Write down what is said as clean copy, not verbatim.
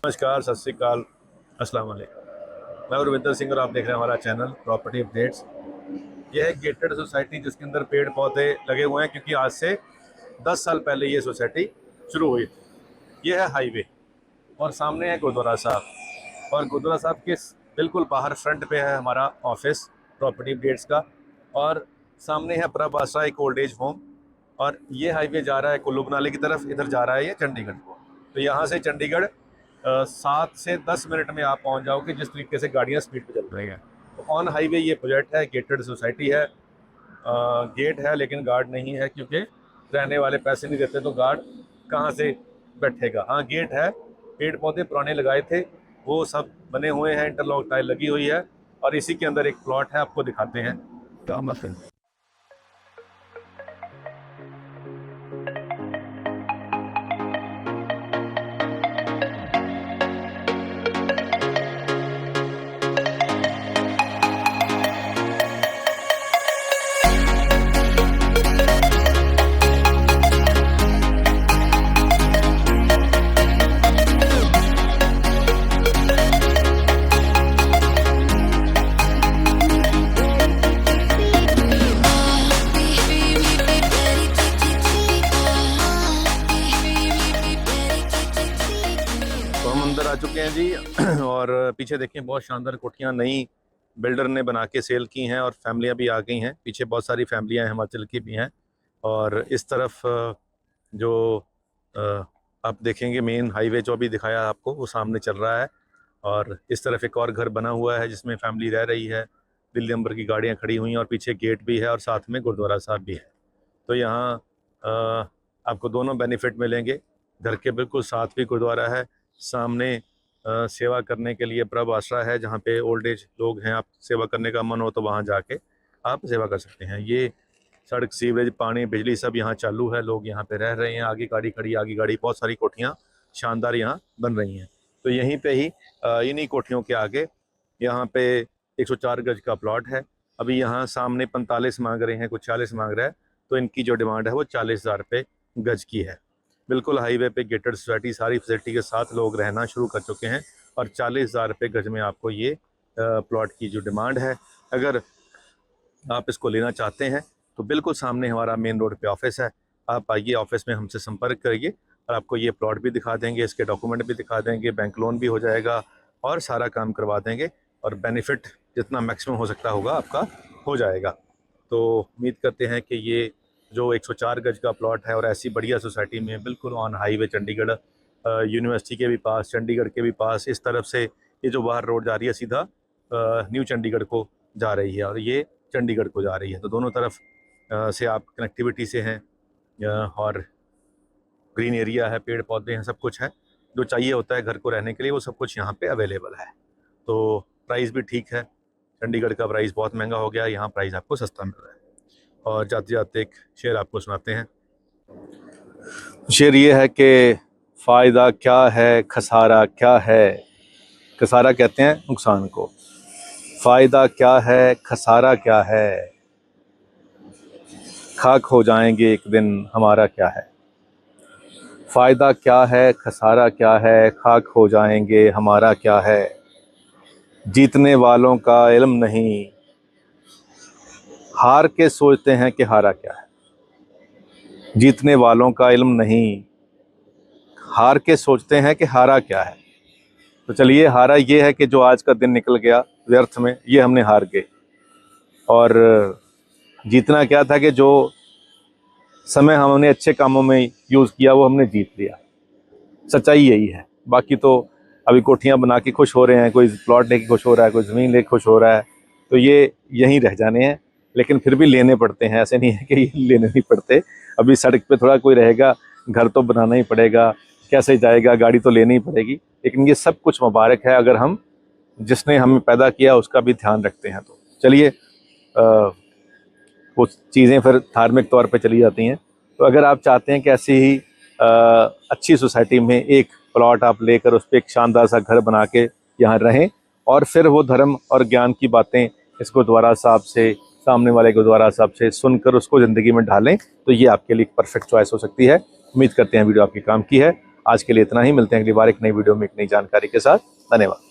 नमस्कार, सत श्री अकाल, अस्सलाम वालेकुम। मैं रविंदर सिंह और आप देख रहे हैं हमारा चैनल प्रॉपर्टी अपडेट्स। यह है गेटेड सोसाइटी जिसके अंदर पेड़ पौधे लगे हुए हैं, क्योंकि आज से 10 साल पहले ये सोसाइटी शुरू हुई थी। यह है हाईवे और सामने है गुरुद्वारा साहब, और गुरुद्वारा साहब के बिल्कुल बाहर फ्रंट पे है हमारा ऑफिस प्रॉपर्टी अपडेट्स का, और सामने है प्रभ आसरा एक ओल्ड एज होम। और ये हाईवे जा रहा है कुल्लू मनाली की तरफ, इधर जा रहा है ये चंडीगढ़ को। तो यहाँ से चंडीगढ़ 7 से 10 मिनट में आप पहुँच जाओगे, जिस तरीके से गाड़ियाँ स्पीड पे चल रही हैं। तो ऑन हाईवे ये प्रोजेक्ट है, गेटेड सोसाइटी है। गेट है लेकिन गार्ड नहीं है, क्योंकि रहने वाले पैसे नहीं देते तो गार्ड कहाँ से बैठेगा। हाँ, गेट है, पेड़ पौधे पुराने लगाए थे वो सब बने हुए हैं, इंटरलॉक टाइल लगी हुई है, और इसी के अंदर एक प्लॉट है, आपको दिखाते हैं। तो हम अंदर आ चुके हैं जी और पीछे देखें, बहुत शानदार कोठियाँ नई बिल्डर ने बना के सेल की हैं, और फैमिलियाँ भी आ गई हैं। पीछे बहुत सारी फैमिलियाँ हैं, हिमाचल की भी हैं। और इस तरफ जो आप देखेंगे मेन हाईवे जो अभी दिखाया आपको, वो सामने चल रहा है। और इस तरफ एक और घर बना हुआ है जिसमें फैमिली रह रही है, दिल्ली नंबर की गाड़ियाँ खड़ी हुई हैं, और पीछे गेट भी है और साथ में गुरुद्वारा साहब भी है। तो यहाँ आपको दोनों बेनिफिट मिलेंगे। घर के बिल्कुल साथ भी गुरुद्वारा है, सामने सेवा करने के लिए प्रभ आसरा है, जहाँ पे ओल्ड एज लोग हैं, आप सेवा करने का मन हो तो वहाँ जाके आप सेवा कर सकते हैं। ये सड़क, सीवरेज, पानी, बिजली सब यहाँ चालू है, लोग यहाँ पे रह रहे हैं। आगे गाड़ी खड़ी, आगे गाड़ी, बहुत सारी कोठियाँ शानदार यहाँ बन रही हैं। तो यहीं पे ही इन्हीं कोठियों के आगे यहाँ पे 104 गज का प्लॉट है। अभी यहाँ सामने 45 मांग रहे हैं, कुछ 40 मांग रहा है, तो इनकी जो डिमांड है वो 40,000 रुपये गज की है। बिल्कुल हाईवे पे गेटेड सोसाइटी, सारी फैसिलिटी के साथ लोग रहना शुरू कर चुके हैं, और 40,000 रुपये गज में आपको ये प्लॉट की जो डिमांड है। अगर आप इसको लेना चाहते हैं तो बिल्कुल सामने हमारा मेन रोड पे ऑफिस है, आप आइए, ऑफिस में हमसे संपर्क करिए, और आपको ये प्लॉट भी दिखा देंगे, इसके डॉक्यूमेंट भी दिखा देंगे, बैंक लोन भी हो जाएगा, और सारा काम करवा देंगे, और बेनिफिट जितना मैक्सिमम हो सकता होगा आपका हो जाएगा। तो उम्मीद करते हैं कि ये जो 104 गज का प्लॉट है, और ऐसी बढ़िया सोसाइटी में बिल्कुल ऑन हाईवे, चंडीगढ़ यूनिवर्सिटी के भी पास, चंडीगढ़ के भी पास, इस तरफ से ये जो बाहर रोड जा रही है सीधा न्यू चंडीगढ़ को जा रही है, और ये चंडीगढ़ को जा रही है। तो दोनों तरफ से आप कनेक्टिविटी से हैं, और ग्रीन एरिया है, पेड़ पौधे हैं, सब कुछ है जो चाहिए होता है घर को रहने के लिए, वो सब कुछ यहाँ पे अवेलेबल है। तो प्राइस भी ठीक है, चंडीगढ़ का प्राइस बहुत महंगा हो गया, यहाँ प्राइस आपको सस्ता मिल रहा है। और जाते जाते एक शेर आपको सुनाते हैं। शेर ये है कि फ़ायदा क्या है, खसारा क्या है। खसारा कहते हैं नुकसान को, फ़ायदा क्या है, खसारा क्या है, खाक हो जाएंगे एक दिन हमारा क्या है। फ़ायदा क्या है, खसारा क्या है, खाक हो जाएंगे हमारा क्या है। जीतने वालों का इल्म नहीं, हार के सोचते हैं कि हारा क्या है। जीतने वालों का इल्म नहीं, हार के सोचते हैं कि हारा क्या है। तो चलिए, हारा ये है कि जो आज का दिन निकल गया व्यर्थ में, ये हमने हार गए। और जीतना क्या था कि जो समय हमने अच्छे कामों में यूज़ किया वो हमने जीत लिया। सच्चाई यही है। बाकी तो अभी कोठियाँ बना के खुश हो रहे हैं, कोई प्लॉट लेके खुश हो रहा है, कोई ज़मीन लेके खुश हो रहा है, तो ये यहीं रह जाने हैं। लेकिन फिर भी लेने पड़ते हैं, ऐसे नहीं है कि ये लेने नहीं पड़ते। अभी सड़क पे थोड़ा कोई रहेगा, घर तो बनाना ही पड़ेगा, कैसे जाएगा, गाड़ी तो लेनी ही पड़ेगी। लेकिन ये सब कुछ मुबारक है अगर हम जिसने हमें पैदा किया उसका भी ध्यान रखते हैं। तो चलिए, कुछ चीज़ें फिर धार्मिक तौर पे चली जाती हैं। तो अगर आप चाहते हैं कि ऐसी ही अच्छी सोसाइटी में एक प्लॉट आप लेकर उस पर एक शानदार सा घर बना के यहाँ रहें, और फिर वो धर्म और ज्ञान की बातें इस गुरुद्वारा साहब से, सामने वाले गुरुद्वारा साहब से सुनकर उसको ज़िंदगी में ढालें, तो ये आपके लिए परफेक्ट चॉइस हो सकती है। उम्मीद करते हैं वीडियो आपके काम की है। आज के लिए इतना ही, मिलते हैं अगली बार एक नई वीडियो में एक नई जानकारी के साथ। धन्यवाद।